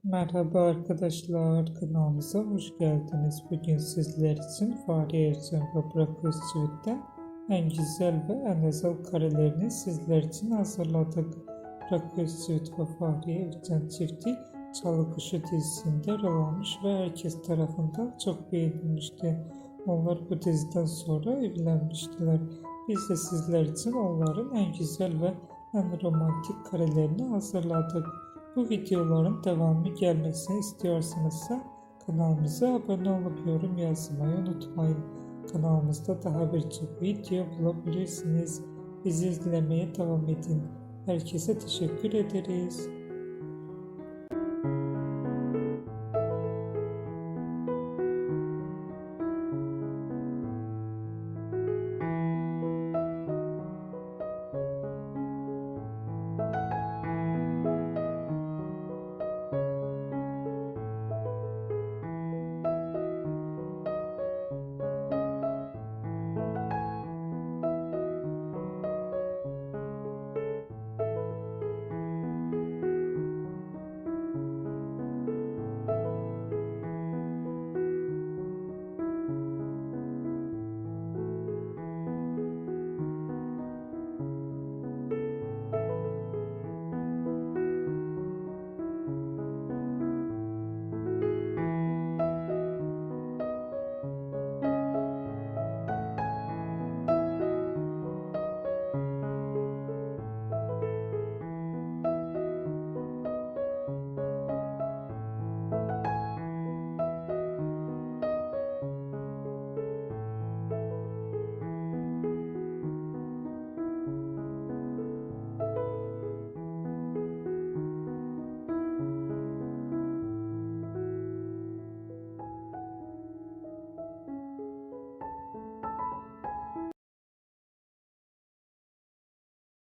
Merhaba arkadaşlar, kanalımıza hoş geldiniz. Bugün sizler için Fahriye Evcen ve Burak Özçivit'ten en güzel ve en özel karelerini sizler için hazırladık. Burak Özçivit ve Fahriye Evcen çifti Çalı Kuşu dizisinde rol almış ve herkes tarafından çok beğenilmişti. Onlar bu diziden sonra evlenmiştiler. Biz de sizler için onların en güzel ve en romantik karelerini hazırladık. Bu videoların devamı gelmesini istiyorsanız kanalımıza abone olup yorum yazmayı unutmayın. Kanalımızda daha birçok video bulabilirsiniz. Bizi izlemeye devam edin. Herkese teşekkür ederiz.